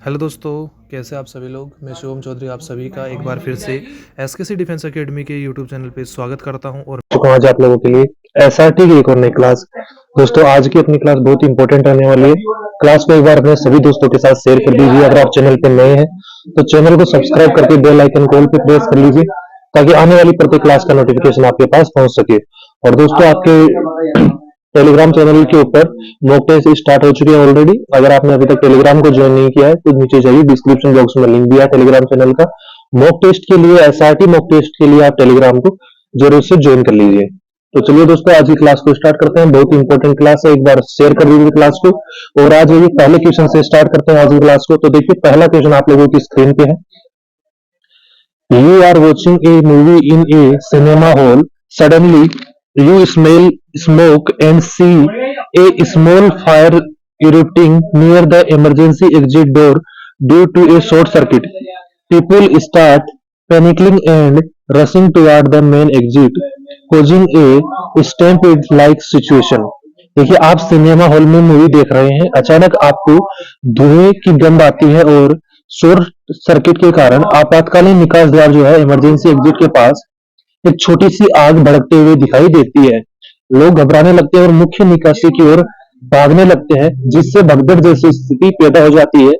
Hello दोस्तों, कैसे आप सभी लोग। मैं शिवम चौधरी आप सभी का एक बार फिर से एसकेसी डिफेंस एकेडमी के यूट्यूब चैनल पे स्वागत करता हूं। और चुका हूं आज आप लोगों के लिए एसआरटी की एक और नई क्लास। दोस्तों आज की अपनी क्लास बहुत इंपॉर्टेंट रहने वाली है। क्लास को एक बार अपने सभी दोस्तों के साथ शेयर कर दीजिए। अगर आप चैनल पे नए हैं तो चैनल को सब्सक्राइब करके बेल आइकन कॉल पे प्रेस कर लीजिए ताकि आने वाली प्रत्येक क्लास का नोटिफिकेशन आपके पास पहुंच सके। और दोस्तों आपके टेलीग्राम चैनल के ऊपर मॉक टेस्ट स्टार्ट हो चुकी है ऑलरेडी। अगर आपने अभी तक टेलीग्राम को ज्वाइन नहीं किया है तो नीचे जाइए, डिस्क्रिप्शन बॉक्स में लिंक दिया है टेलीग्राम चैनल का। मॉक टेस्ट के लिए, एसआरटी मॉक टेस्ट के लिए आप टेलीग्राम को जरूर से ज्वाइन कर लीजिए। तो चलिए दोस्तों आज की क्लास को स्टार्ट करते हैं। बहुत इंपॉर्टेंट क्लास है, एक बार शेयर कर दीजिए क्लास को। और आज ये पहले क्वेश्चन से स्टार्ट करते हैं आज की क्लास को। तो देखिए पहला क्वेश्चन आप लोगों की स्क्रीन पे है। You are watching a movie in a cinema hall. Suddenly, you smell smoke and see a small fire erupting near the emergency exit door due to a short circuit. People start panicking and rushing toward the main exit, causing a stampede-like situation. देखिए आप cinema hall में movie देख रहे हैं, अचानक आपको धुएं की गंध आती है और शॉर्ट सर्किट के कारण आपातकालीन निकास द्वार जो है इमरजेंसी एग्जिट के पास एक छोटी सी आग भड़कते हुए दिखाई देती है। लोग घबराने लगते हैं और मुख्य निकासी की ओर भागने लगते हैं, जिससे भगदड़ जैसी स्थिति पैदा हो जाती है।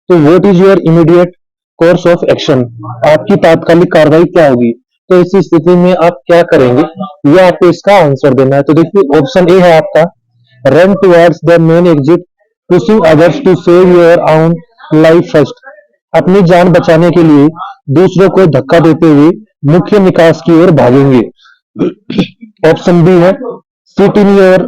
तो what is your immediate course of action? आपकी तात्कालिक कार्रवाई क्या होगी? तो इस स्थिति में आप क्या करेंगे, यह आपको इसका आंसर देना है। तो देखिए ऑप्शन ए है आपका, run towards the main exit, pushing others to save your own life first. अपनी जान बचाने के लिए दूसरों को धक्का देते हुए मुख्य निकास की ओर भागेंगे। ऑप्शन बी है, sit in your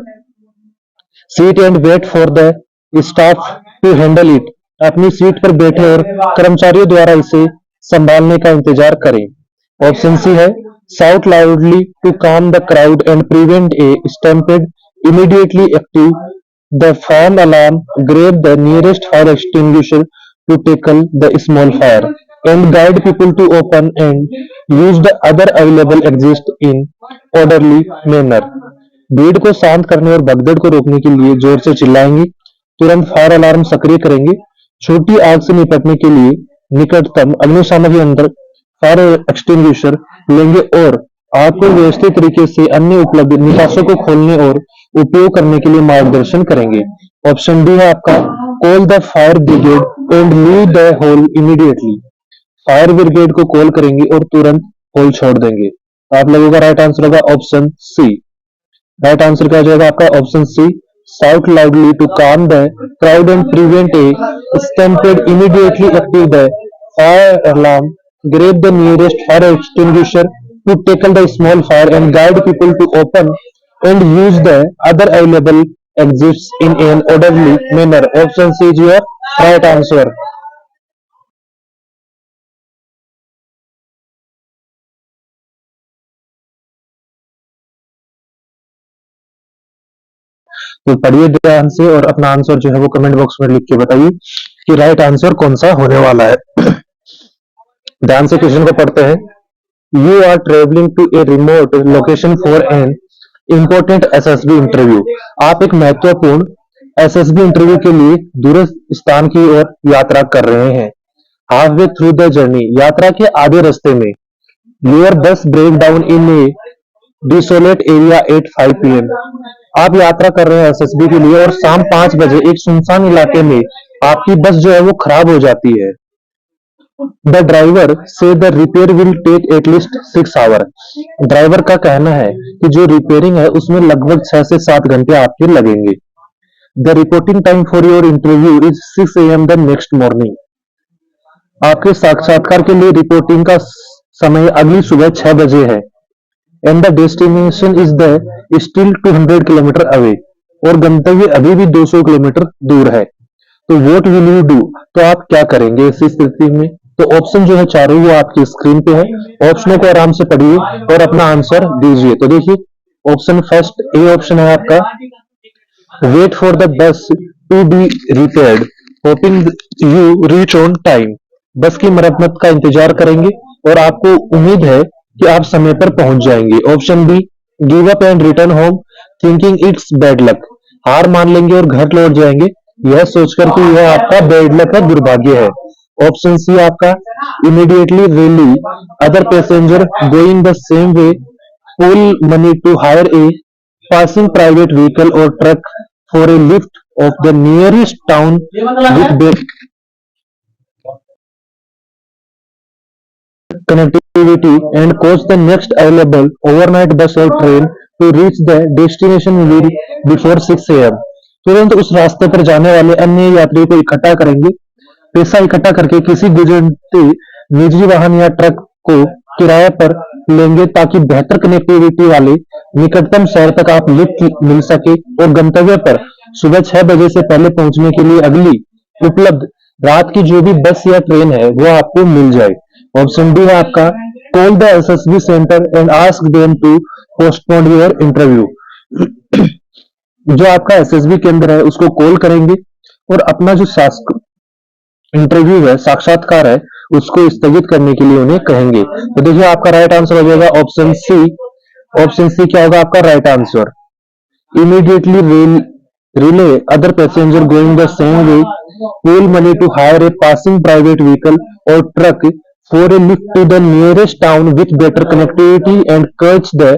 seat and wait for the staff to handle it. अपनी सीट पर बैठे और कर्मचारियों द्वारा इसे संभालने का इंतजार करें। ऑप्शन सी है, शाउट लाउडली टू काम the crowd and prevent A stampede, immediately active the fire alarm, grab the nearest fire extinguisher to tackle the small fire and guide people to open and use the other available exit in orderly manner। भीड़ को शांत करने और भगदड़ को रोकने के लिए जोर से चिल्लाएंगे, तुरंत फायर अलार्म सक्रिय करेंगे, छोटी आग से निपटने के लिए निकटतम अग्निशामक यंत्र फायर एक्सटिंग्विशर लेंगे और आग को व्यवस्थित तरीके से अन्य उपलब्ध निकासों को खोलने और उपयोग करने के लिए मार्गदर्शन करेंगे। ऑप्शन डी है आपका, call the fire brigade and leave the hall immediately. Fire brigade को कॉल करेंगे और तुरंत होल छोड़ देंगे। तो आप लोगों का राइट आंसर होगा ऑप्शन सी। राइट आंसर क्या हो जाएगा आपका? Option C, shout loudly to calm the crowd and prevent a stampede, immediately active the fire alarm, grab the nearest fire extinguisher to tackle the small fire and guide people to open and use the other available exits in an orderly manner। Option C is your right answer। तो पढ़िए ध्यान से और अपना answer जो है वो comment box में लिख के बताइए कि राइट आंसर कौन सा होने वाला है। ध्यान से क्वेश्चन को पढ़ते हैं। You are travelling to a remote location for an important SSB interview. आप एक महत्वपूर्ण एसएसबी इंटरव्यू के लिए दूरस्थ स्थान की ओर यात्रा कर रहे हैं। Half way through the journey, यात्रा के आधे रास्ते में, your bus break down in a desolate area at 5 PM। आप यात्रा कर रहे हैं एसएसबी के लिए और शाम 5 बजे एक सुनसान इलाके में आपकी बस जो है वो खराब हो जाती है। The driver says the repair will take at least 6 hour. Driver का कहना है कि जो रिपेयरिंग है उसमें लगभग 6 से 7 घंटे आपके लगेंगे। The reporting time for your interview is 6 AM the next morning. आपके साक्षात्कार के लिए रिपोर्टिंग का समय अगली सुबह 6 बजे है। And the destination is the still 200 kilometre away. और गंतव्य अभी भी 200 किलोमीटर दूर है। तो व्हाट विल यू डू? तो आप क्या करेंगे इस स्थिति में? तो ऑप्शन जो है चारों वो आपकी स्क्रीन पे है। ऑप्शनों को आराम से पढ़िए और अपना आंसर दीजिए। तो देखिए ऑप्शन फर्स्ट ए ऑप्शन है आपका, wait for the bus to be repaired hoping you reach on time. Bus की मरम्मत का इंतजार करेंगे और आपको उम्मीद है कि आप समय पर पहुंच जाएंगे। Option B, give up and return home thinking it's bad luck. हार मान लेंगे और घर लौट जाएंगे यह सोचकर कि यह आपका बैड लक है, दुर्भाग्य है। ऑप्शन सी आपका immediately rally other passenger going the same way pull money to hire a passing private vehicle or truck for a lift of the nearest town with better connectivity and coach the next available overnight bus or train to reach the destination will before 6 a.m. तुरंत उस रास्ते पर जाने वाले अन्य यात्रियों को इकट्ठा करेंगे। पैसा इकट्ठा करके किसी गुजरते निजी वाहन या ट्रक को किराए पर लेंगे ताकि बेहतर कनेक्टिविटी वाले निकटतम शहर तक आप लिफ्ट मिल सके और गंतव्य पर सुबह 6 बजे से पहले पहुंचने के लिए अगली उपलब्ध रात की जो भी बस या ट्रेन है वो आपको मिल जाए। ऑप्शन डी है आपका call the SSB centre and ask them to postpone your interview. जो आपका एसएसबी केंद्र है उसको कॉल करेंगे और अपना जो इंटरव्यू है, साक्षात्कार है, उसको स्थगित करने के लिए उन्हें कहेंगे। तो देखिए आपका राइट आंसर हो जाएगा ऑप्शन सी। ऑप्शन सी क्या होगा आपका right answer. Immediately relay other passenger going the same way pool money to hire a passing private vehicle or truck for a lift to the nearest town with better connectivity and catch the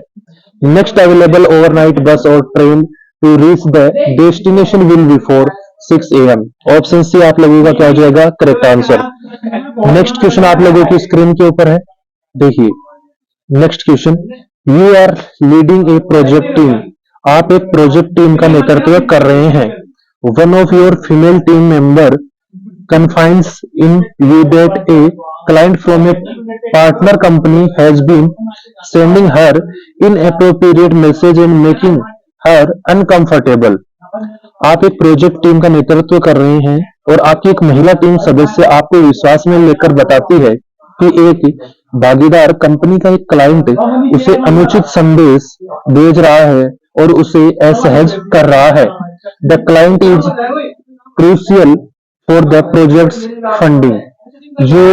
next available overnight bus or train to reach the destination will before 6 a.m. Option C आप लोगों का क्या हो जाएगा correct answer. Next question आप लोगों की screen के ऊपर है, देखिए next question. You are leading a project team, आप एक प्रोजेक्ट टीम का नेतृत्व कर रहे हैं। One of your female team member confines in you that a client from a partner company has been sending her inappropriate message and making her uncomfortable. आप एक project team का नेतृत्व कर रहे हैं और आपकी एक महिला टीम सदस्य आपको विश्वास में लेकर बताती है कि एक भागीदार कंपनी का एक क्लाइंट उसे अनुचित संदेश भेज रहा है और उसे असहज कर रहा है। The client is crucial for the project's funding. जो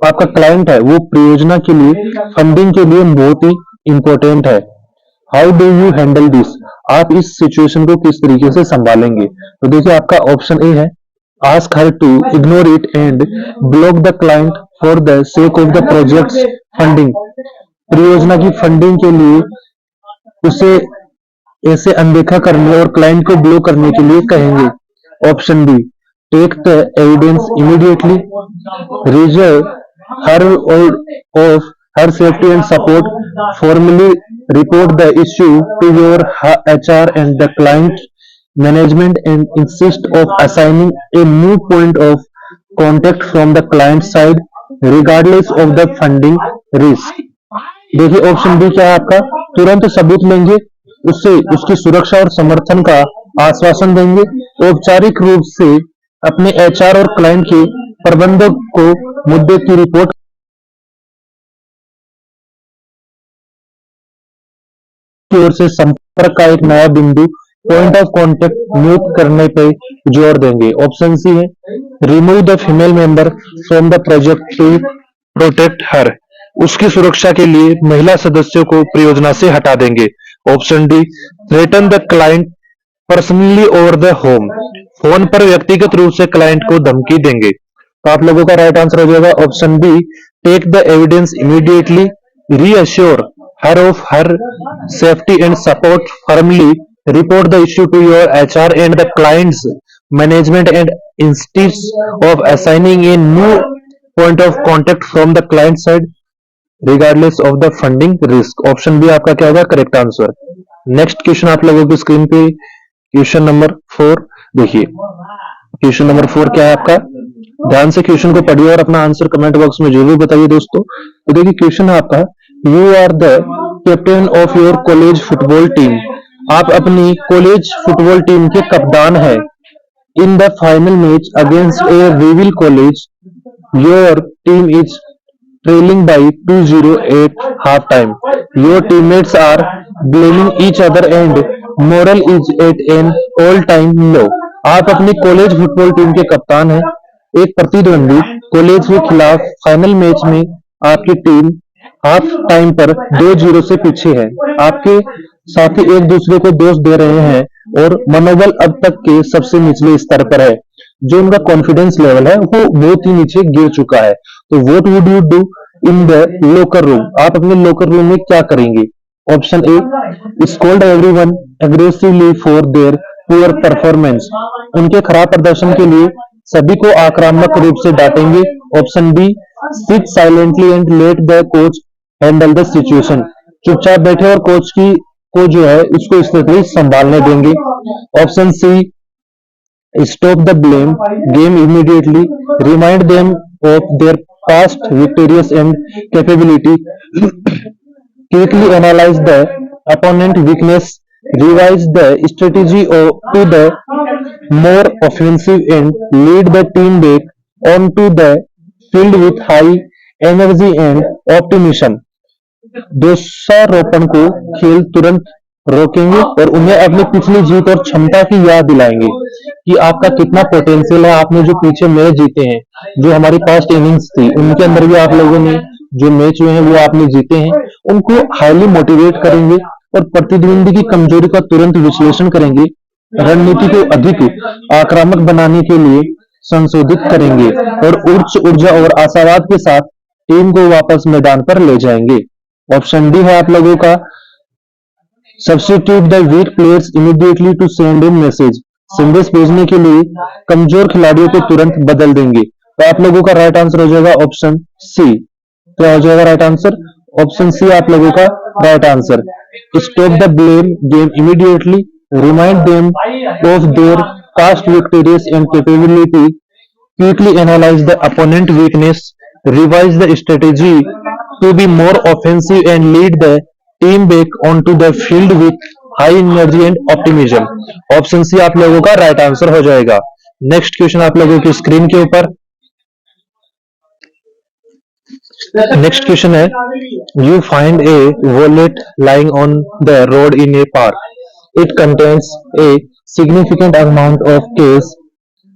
आपका क्लाइंट है वो परियोजना के लिए फंडिंग के लिए बहुत ही इंपॉर्टेंट है। How do you handle this, आप इस सिचुएशन को किस तरीके से संभालेंगे। तो देखिए आपका ऑप्शन ए है ask her to ignore it and block the client for the sake of the project's funding. परियोजना की फंडिंग के लिए उसे ऐसे अनदेखा करने और क्लाइंट को ब्लॉक करने के लिए कहेंगे। Option B take the evidence immediately, reassure her of her safety and support, formally report the issue to your HR and the client management and insist of assigning a new point of contact from the client side regardless of the funding risk। देखिए option B क्या है आपका तुरंत सबूत लेंगे, उससे उसकी सुरक्षा और समर्थन का आश्वासन देंगे, औपचारिक रूप से अपने HR और क्लाइंट के प्रबंधक को मुद्दे की रिपोर्ट की ओर से संपर्क का एक नया बिंदु पॉइंट ऑफ कांटेक्ट नियुक्त करने पे जोर देंगे। ऑप्शन सी है remove the female member from the project to protect her, उसकी सुरक्षा के लिए महिला सदस्यों को परियोजना से हटा देंगे। Option D threaten the client personally over the home, phone पर व्यक्तिगत रूप से क्लाइंट को धमकी देंगे। तो आप लोगों का राइट आंसर हो जाएगा option B take the evidence immediately, reassure her of her safety and support, firmly report the issue to your HR and the client's management and insist of assigning a new point of contact from the client side regardless of the funding risk। Option B आपका क्या होगा correct answer. Next question आप लोगों की screen पे question number 4 देखिए। Question number 4 क्या है आपका, ध्यान से क्वेश्चन को पढ़िए और अपना आंसर कमेंट बॉक्स में जरूर बताइए दोस्तों। तो देखिए क्वेश्चन है आपका you are the captain of your college football team, आप अपनी कॉलेज फुटबॉल टीम के कप्तान हैं। In the final match against a rival college your team is trailing by 2-0 at half time, your teammates are blaming each other and morale is at an all time low. आप अपनी college football team के कप्तान हैं। एक प्रतिद्वंदी college के खिलाफ final match में आपकी टीम हाफ टाइम पर 2-0 से पीछे है। आपके साथी एक दूसरे को दोष दे रहे हैं और मनोबल अब तक के सबसे निचले स्तर पर है। जो उनका कॉन्फिडेंस लेवल है वो बहुत ही नीचे गिर चुका है। तो what would you do in the locker room, आप अपने लोकर रूम में क्या करेंगे? Option A, scold everyone aggressively for their poor performance, उनके खराब प्रदर्शन के लिए सभी को आक्रामक रूप से डांटेंगे। Option B, sit silently and let the coach handle the situation, चुपचाप बैठे और कोच की को जो है उसको स्थिति संभालने देंगे। Option C, stop the blame game immediately, remind them of their past victories and capability, quickly analyze the opponent weakness, revise the strategy to the more offensive and lead the team back onto the field with high energy and optimism। दोषारोपण को खेल तुरंत रोकेंगे और उन्हें अपनी पिछली जीत और क्षमता की याद दिलाएंगे कि आपका कितना पोटेंशियल है। आपने जो पीछे मैच जीते हैं, जो हमारी पास्ट इनिंग्स थी, उनके अंदर भी आप लोगों ने जो मैच हुए हैं वो आपने जीते हैं, उनको हाईली मोटिवेट करेंगे और प्रतिद्वंदी की कमजोरी का तुरंत विश्लेषण करेंगे, रणनीति को अधिक आक्रामक बनाने के लिए संशोधित करेंगे और उच्च ऊर्जा और आशावाद के साथ टीम को वापस मैदान पर ले जाएंगे। ऑप्शन डी है आप लोगों का, substitute the weak players immediately to send in message, संदेश भेजने के लिए कमजोर खिलाड़ियों को तुरंत बदल देंगे। तो आप लोगों का राइट आंसर हो जाएगा ऑप्शन सी। क्या हो जाएगा राइट आंसर? ऑप्शन सी आप लोगों का right answer. Stop the blame game immediately, remind them of their past victories and capability, quickly analyse the opponent weakness, revise the strategy to be more offensive and lead the team back onto the field with high energy and optimism। Option C आप लोगों का right answer हो जाएगा। Next question आप लोगों की screen के ऊपर, नेक्स्ट क्वेश्चन है, you find A wallet lying on the road in A park, it contains a significant amount of cash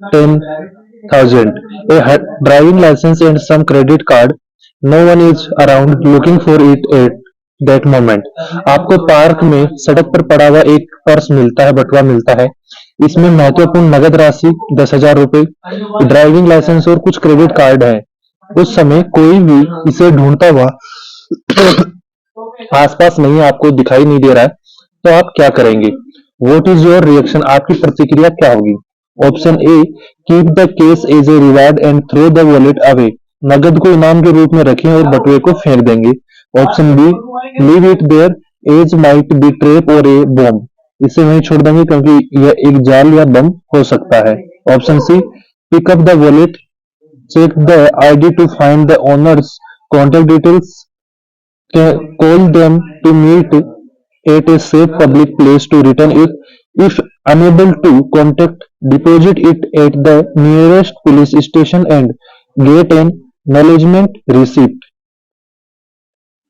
10,000, a driving license and some credit card, no one is around looking for it at that moment। आपको park में सड़क पर पड़ा हुआ एक purse मिलता है, बटुआ मिलता है, इसमें महत्वपूर्ण नगद राशि 10,000 रुपए, ड्राइविंग लाइसेंस और कुछ क्रेडिट कार्ड है। उस समय कोई भी इसे ढूंढता हुआ आसपास नहीं, आपको दिखाई नहीं दे रहा है, तो आप क्या करेंगे? व्हाट इज योर रिएक्शन, आपकी प्रतिक्रिया क्या होगी? Option A, keep the cash as a reward and throw the wallet away, नगद को इनाम के रूप में रखें और बटुए को फेंक देंगे। Option B, leave it there as might be trap or a bomb, इसे वहीं छोड़ देंगे क्योंकि यह एक जाल या बम हो सकता है। Option C, pick up the wallet, check the ID to find the owner's contact details, call them to meet at a safe public place to return it, if unable to contact, deposit it at the nearest police station and get an acknowledgement receipt।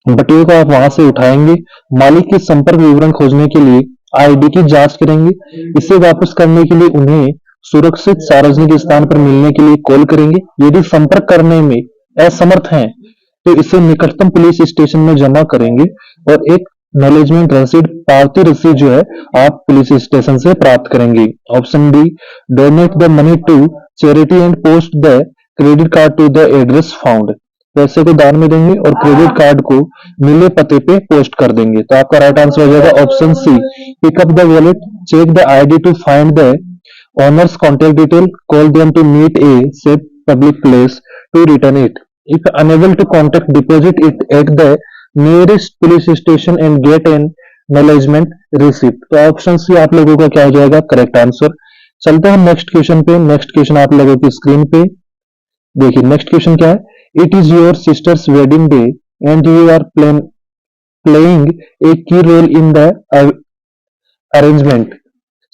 बटुए को आप वहां से उठाएंगे, मालिक के संपर्क विवरण खोजने के लिए आईडी की जांच करेंगे, इसे वापस करने के लिए उन्हें सुरक्षित सार्वजनिक स्थान पर मिलने के लिए कॉल करेंगे। यदि संपर्क करने में असमर्थ हैं तो इसे निकटतम पुलिस स्टेशन में जमा करेंगे और एक एक्नॉलेजमेंट रसीद, पावती रसीद जो है आप पुलिस स्टेशन से प्राप्त करेंगे। Option D, donate the money to charity and post the credit card to the address found, पैसे को दान में देंगे और क्रेडिट कार्ड को मिले पते पे पोस्ट कर देंगे। तो आपका राइट आंसर हो जाएगा option C, pick up the wallet, check the ID to find the owner's contact detail, call them to meet a safe public place to return it, if unable to contact, deposit it at the nearest police station and get an acknowledgement receipt. तो option C आप लोगों का क्या हो जाएगा correct answer. चलते हैं next question पे। नेक्स्ट क्वेश्चन आप लोगों की स्क्रीन पे देखिए। नेक्स्ट क्वेश्चन क्या है, it is your sister's wedding day and you are playing a key role in the arrangement,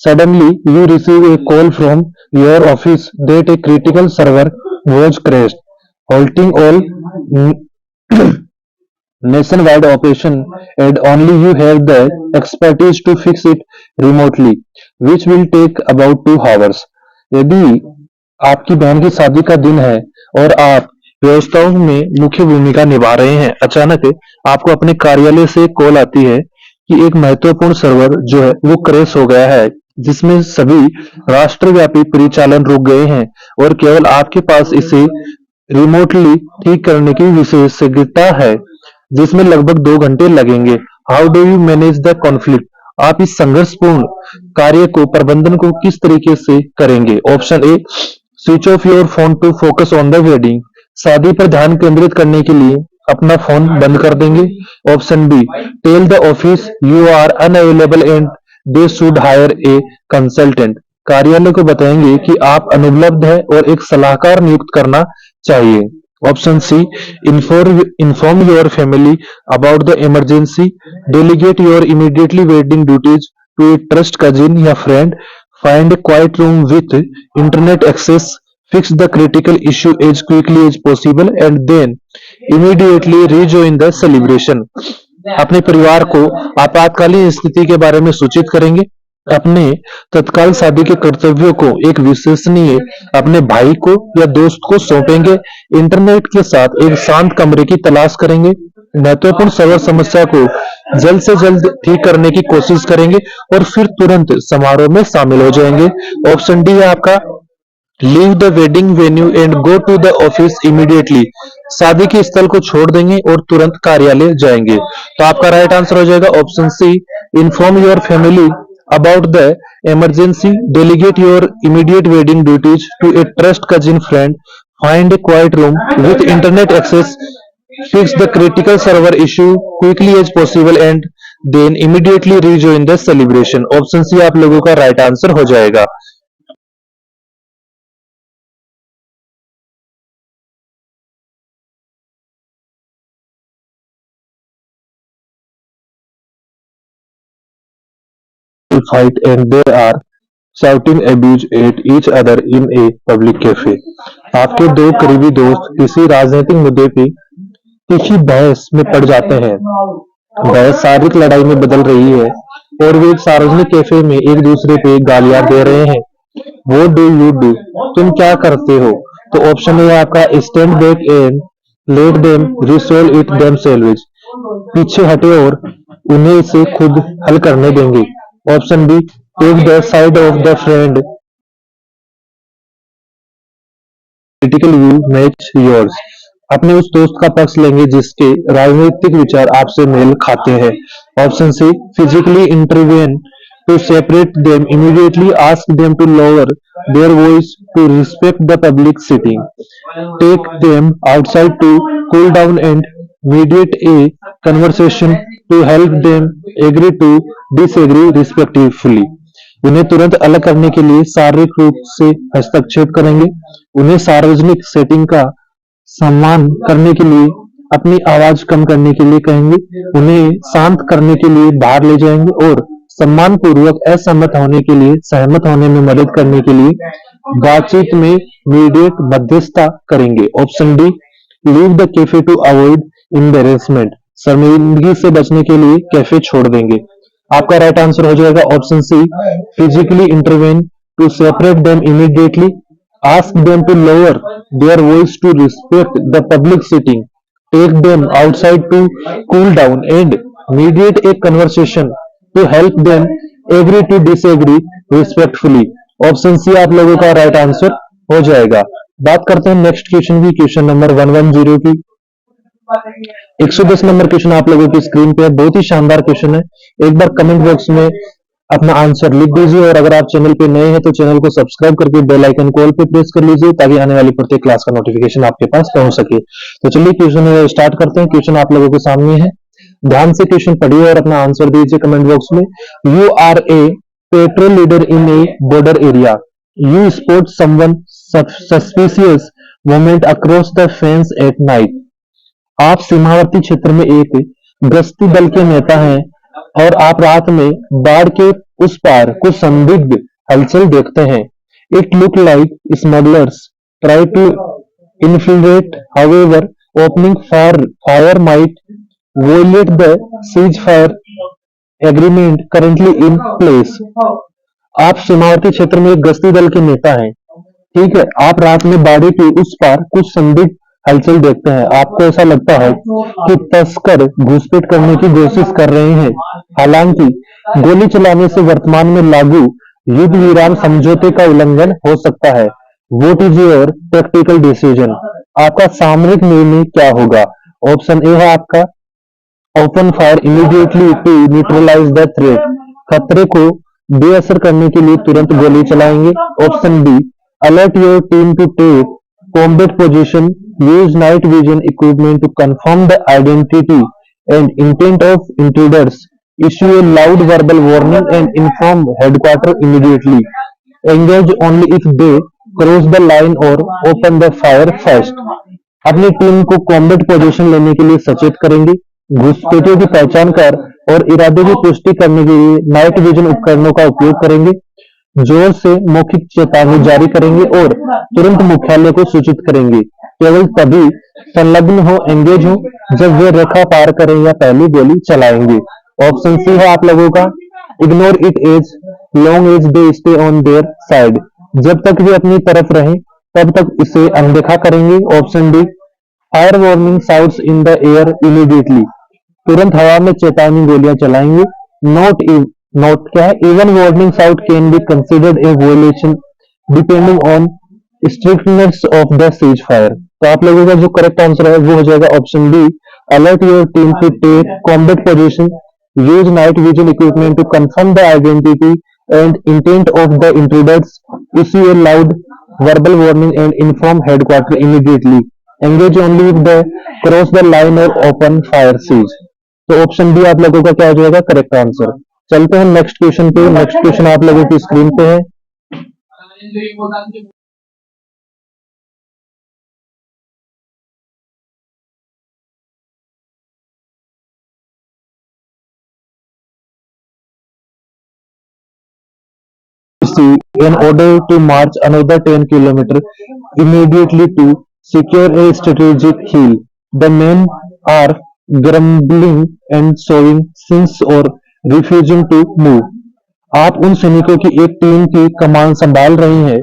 suddenly you receive a call from your office that a critical server was crashed, halting all nationwide operation and only you have the expertise to fix it remotely, which will take about 2 hours। यदि आपकी बहन की शादी का दिन है और आप व्यवस्थाओं में मुख्य भूमिका निभा रहे हैं, अचानक आपको अपने कार्यालय से कॉल आती है कि एक महत्वपूर्ण सर्वर जो है वो क्रैश हो गया है जिसमें सभी राष्ट्रव्यापी परिचालन रुक गए हैं और केवल आपके पास इसे रिमोटली ठीक करने की विशेषज्ञता है, जिसमें लगभग 2 घंटे लगेंगे। How do you manage the conflict? आप इस संघर्षपूर्ण कार्य को प्रबंधन को किस तरीके से करेंगे? Option A, switch off your phone to focus on the wedding. शादी पर ध्यान केंद्रित करने के लिए अपना फोन बंद कर देंगे। Option B, tell the office you are unavailable and they should hire a consultant. कार्यालय को बताएंगे कि आप अनुपलब्ध हैं और एक सलाहकार नियुक्त करना चाहिए। Option C, inform your family about the emergency, delegate your immediately wedding duties to a trust cousin या friend, find a quiet room with internet access, fix the critical issue as quickly as possible and then immediately rejoin the celebration। अपने परिवार को आपातकालीन स्थिति के बारे में सूचित करेंगे, अपने तत्काल शादी के कर्तव्यों को एक विश्वसनीय अपने भाई को या दोस्त को सौंपेंगे, इंटरनेट के साथ एक शांत कमरे की तलाश करेंगे, महत्वपूर्ण सर्वर समस्या को जल्द से जल्द ठीक करने की कोशिश करेंगे और फिर तुरंत समारोह में शामिल हो जाएंगे। ऑप्शन डी है आपका, leave the wedding venue and go to the office immediately. शादी के स्थल को छोड़ देंगे और तुरंत कार्यालय जाएंगे। तो आपका राइट आंसर हो जाएगा option C, inform your family about the emergency, delegate your immediate wedding duties to a trust cousin friend, find a quiet room with internet access, fix the critical server issue quickly as possible and then immediately rejoin the celebration। Option C आप लोगों का right answer हो जाएगा। Fight and they are shouting abuse at each other in a public cafe। आपके दो करीबी दोस्त किसी राजनीतिक मुद्दे पे तीखी बहस में पड़ जाते हैं। बहस शारीरिक लड़ाई में बदल रही है और वे एक सार्वजनिक कैफे में एक दूसरे पे गालियां दे रहे हैं। What do you do? तुम क्या करते हो? तो ऑप्शन है आपका, stand back and let them resolve it themselves। पीछे हटे और उन्हें इसे खुद हल करने देंगे। Option B, take the side of the friend, political view match yours. अपने उस दोस्त का पक्ष लेंगे जिसके राजनीतिक विचार आपसे मेल खाते हैं। Option C, physically intervene to separate them immediately, ask them to lower their voice to respect the public setting, take them outside to cool down and mediate a conversation to help them agree to disagree respectfully. उन्हें तुरंत अलग करने के लिए शारीरिक रूप से हस्तक्षेप करेंगे, उन्हें सार्वजनिक सेटिंग का सम्मान करने के लिए अपनी आवाज कम करने के लिए कहेंगे, उन्हें शांत करने के लिए बाहर ले जाएंगे और सम्मान पूर्वक असहमत होने के लिए सहमत होने में मदद करने के लिए बातचीत में मीडिएट मध्यस्थता करेंगे। Option D, leave the cafe to avoid embarrassment, शर्मिंदगी से बचने के लिए कैफे छोड़ देंगे। आपका राइट आंसर हो जाएगा option C, physically intervene to separate them immediately, ask them to lower their voice to respect the public setting, take them outside to cool down and mediate a conversation to help them agree to disagree respectfully. Option C आप लोगों का right answer हो जाएगा। बात करते हैं next question की, question number 110 की। 110 नंबर क्वेश्चन आप लोगों की स्क्रीन पे है, बहुत ही शानदार क्वेश्चन है। एक बार कमेंट बॉक्स में अपना आंसर लिख दीजिए और अगर आप चैनल पे नए हैं तो चैनल को सब्सक्राइब करके बेल आइकन को ऑल पे प्रेस कर लीजिए ताकि आने वाली प्रत्येक क्लास का नोटिफिकेशन आपके पास पहुंच सके। तो चलिए क्वेश्चन स्टार्ट करते हैं। क्वेश्चन आप लोगों के सामने है, ध्यान से क्वेश्चन पढ़िए और अपना आंसर दीजिए कमेंट बॉक्स में। You are a patrol leader in a border area, you spot someone suspicious movement across the fence at night. आप सीमावर्ती क्षेत्र में एक गश्ती दल के नेता हैं और आप रात में बाढ़ के उस पार कुछ संदिग्ध हलचल देखते हैं। It look like smugglers try to infiltrate, however opening fire might violate the ceasefire agreement currently in place. आप सीमावर्ती क्षेत्र में एक गश्ती दल के नेता हैं, ठीक है। आप रात में बाढ़ के उस पार कुछ संदिग्ध हलचल देखते हैं। आपको ऐसा लगता है कि तस्कर घुसपैठ करने की कोशिश कर रहे हैं। हालांकि गोली चलाने से वर्तमान में लागू युद्ध विराम समझौते का उल्लंघन हो सकता है। What is your practical decision, आपका सामरिक निर्णय क्या होगा? ऑप्शन ए है आपका open fire immediately to neutralise the threat, खतरे को बेअसर करने के लिए तुरंत गोली चलाएंगे। Option B alert your team to take combat position, use night vision equipment to confirm the identity and intent of intruders, issue a loud verbal warning and inform headquarter immediately, engage only if they cross the line और open the fire first. अपनी team को combat position लेने के लिए सचेत करेंगे, घुसपैठियों की पहचान कर और इरादे की पुष्टि करने के लिए नाइट विजन उपकरणों का उपयोग करेंगे, जोर से मौखिक चेतावनी जारी करेंगे और तुरंत मुख्यालय को सूचित करेंगे। केवल तभी संलग्न हो, एंगेज हो, जब वे रेखा पार करें या पहली गोली चलाएंगे। ऑप्शन सी है आप लोगों का ignore it as long as they stay on their side, जब तक वे अपनी तरफ रहें तब तक इसे अनदेखा करेंगे। Option D fire warning sounds in the air immediately, तुरंत हवा में चेतावनी गोलियां चलाएंगे। नोट क्या है, even warning sound can be considered a violation depending on strictness of the cease fire. तो आप लोगों का जो करेक्ट आंसर है वो हो जाएगा option D alert your team to take combat position, use night vision equipment to confirm the identity and intent of the intruders, issue a loud verbal warning and inform headquarter immediately, engage only if they cross the line or open fire siege। तो option B आप लोगों का क्या हो जाएगा correct answer. चलते हैं next question पे। नेक्स्ट क्वेश्चन आप लोगों की स्क्रीन पे है। in order to march another 10 km immediately to secure a strategic hill. The men are grumbling and showing signs or refusing to move। आप उन सैनिकों की एक टीम की कमान संभाल रहे हैं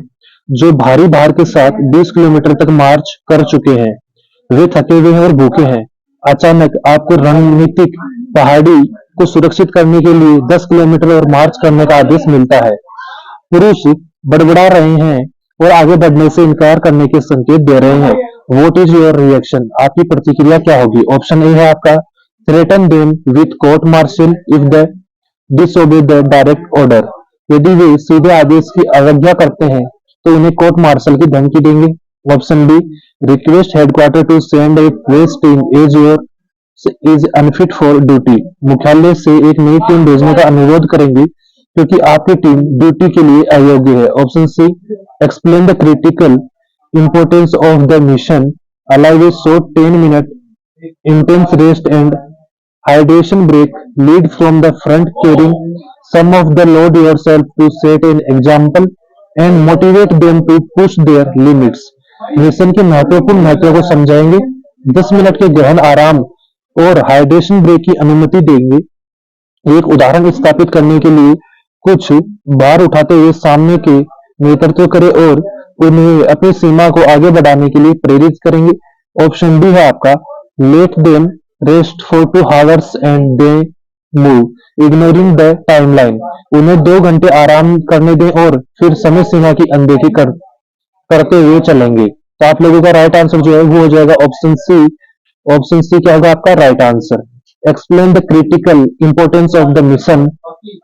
जो भारी भार के साथ 20 किलोमीटर तक मार्च कर चुके हैं। वे थके हुए हैं और भूखे हैं। अचानक आपको रणनीतिक पहाड़ी को सुरक्षित करने के लिए 10 किलोमीटर और मार्च करने का आदेश मिलता है। पुरुष बड़बड़ा रहे हैं और आगे बढ़ने से इनकार करने के संकेत दे रहे हैं। वोट इज योर रिएक्शन, आपकी प्रतिक्रिया क्या होगी? ऑप्शन ए है आपका threaten them with court martial if the disobey the direct order, यदि वे सीधे आदेश की अवज्ञा करते हैं तो उन्हें कोर्ट मार्शल की धमकी देंगे। Option B request headquarter to send a fresh team as your is unfit for duty, मुख्यालय से एक नई टीम भेजने का अनुरोध करेंगे क्योंकि आपकी टीम ड्यूटी के लिए अयोग्य है। Option C explain the critical importance of the mission, allow a short 10 minute intense rest and hydration break, lead from the front carrying some of the load yourself to set an example and motivate them to push their limits। Mission के महत्वपूर्ण महत्व को समझाएंगे, 10 minute के गहन आराम और hydration break की अनुमति देंगे, एक उदाहरण स्थापित करने के लिए कुछ भार उठाते हुए सामने के नेतृत्व करें और उन्हें अपनी सीमा को आगे बढ़ाने के लिए प्रेरित करेंगे। ऑप्शन डी है आपका let them rest for 2 hours and they move ignoring the timeline, उन्हें 2 घंटे आराम करने दें और फिर समय सीमा की अनदेखी करते हुए चलेंगे। तो आप लोगों का राइट आंसर जो है वो हो जाएगा ऑप्शन सी। ऑप्शन सी क्या होगा आपका right answer. Explain the critical importance of the mission,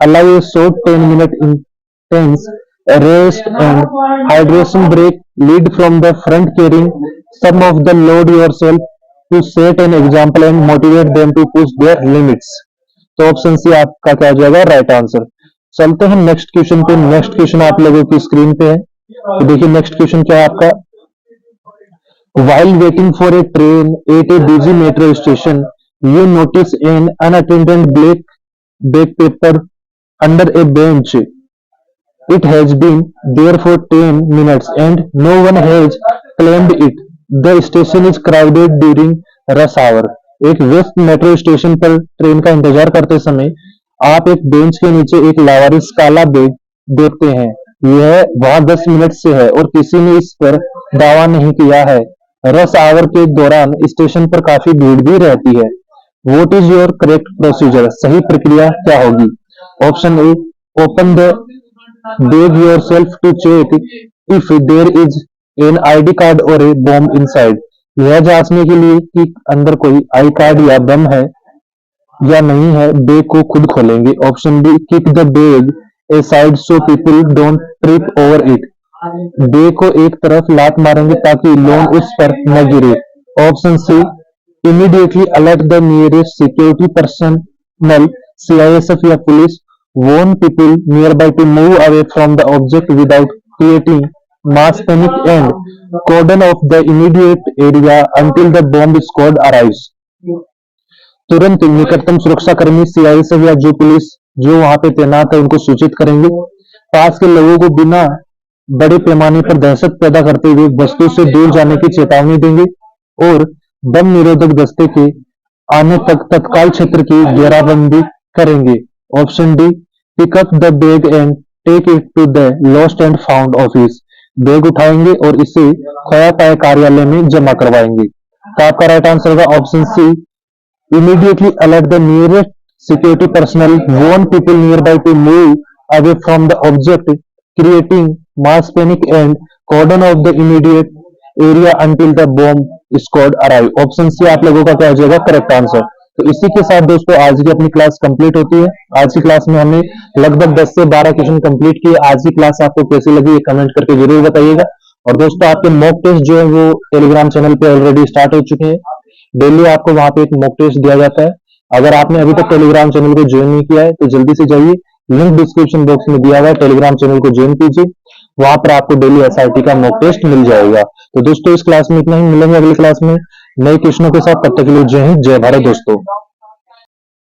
allow a short 10 minute intense rest and hydration break, lead from the front carrying some of the load yourself to set an example and motivate them to push their limits। तो option C आपका क्या हो जाएगा right answer. चलते हैं next question पे। Next question आप लोगों की स्क्रीन पे है, तो देखिए नेक्स्ट क्वेश्चन क्या है आपका। While waiting for a train at a busy metro station, you notice an unattended black bag paper under a bench. It has been there for 10 minutes and no one has claimed it. The station is crowded during rush hour। एक व्यस्त metro station पर train का इंतजार करते समय आप एक bench के नीचे एक लावारिस काला बैग देखते हैं। यह वहां 10 मिनट से है और किसी ने इस पर दावा नहीं किया है। रश आवर के दौरान स्टेशन पर काफी भीड़ भी रहती है। What is your correct procedure, सही प्रक्रिया क्या होगी? Option A open the beg yourself to check if there is an ID card or a bomb inside. यह जांचने के लिए कि अंदर कोई आई कार्ड या बम है या नहीं है, बैग को खुद खोलेंगे। Option B, kick the bag aside so people don't trip over it. Bag को एक तरफ लात मारेंगे ताकि लोग उस पर न गिरे। Option C, immediately alert the nearest security personnel, CISF या police, warn people nearby to move away from the object without creating mass panic and cordon off the immediate area until the bomb squad arrives. तुरंत निकटतम सुरक्षाकर्मी CISF या जो police जो वहां पे तैनात है उनको सूचित करेंगे। पास के लोगों को बिना बड़े पैमाने पर दहशत पैदा करते हुए वस्तु से दूर जाने की चेतावनी देंगे और बम निरोधक दस्ते के आने तक तत्काल क्षेत्र की घेराबंदी करेंगे। Option D, pick up the bag and take it to the lost and found office. Bag उठाएंगे और इसे खोया पाए कार्यालय में जमा करवाएंगे। तो आपका राइट आंसर होगा option C, immediately alert the nearest security personnel, warn people nearby to move away from the object, creating mass panic and cordon off the immediate area until the bomb squad arrive. Option C आप लोगों का क्या हो जाएगा correct answer. तो इसी के साथ दोस्तों आज की अपनी क्लास कंप्लीट होती है। आज की क्लास में हमने लगभग 10 से 12 क्वेश्चन कंप्लीट किए। आज की क्लास आपको कैसी लगी ये कमेंट करके जरूर बताइएगा। और दोस्तों आपके मॉक टेस्ट जो है वो टेलीग्राम चैनल पे ऑलरेडी स्टार्ट हो चुके हैं। डेली आपको वहां पे एक मॉक टेस्ट दिया जाता है। अगर आपने अभी तक टेलीग्राम चैनल को ज्वाइन नहीं किया है तो जल्दी से जाइए, लिंक डिस्क्रिप्शन बॉक्स में दिया हुआ है, टेलीग्राम चैनल को ज्वाइन कीजिए। वहां पर आपको डेली SRT का मॉक टेस्ट मिल जाएगा। तो दोस्तों इस क्लास में इतना ही, मिलेंगे अगली क्लास में नए क्वेश्चनों के साथ। तब तक के लिए जय हिंद, जय भारत दोस्तों।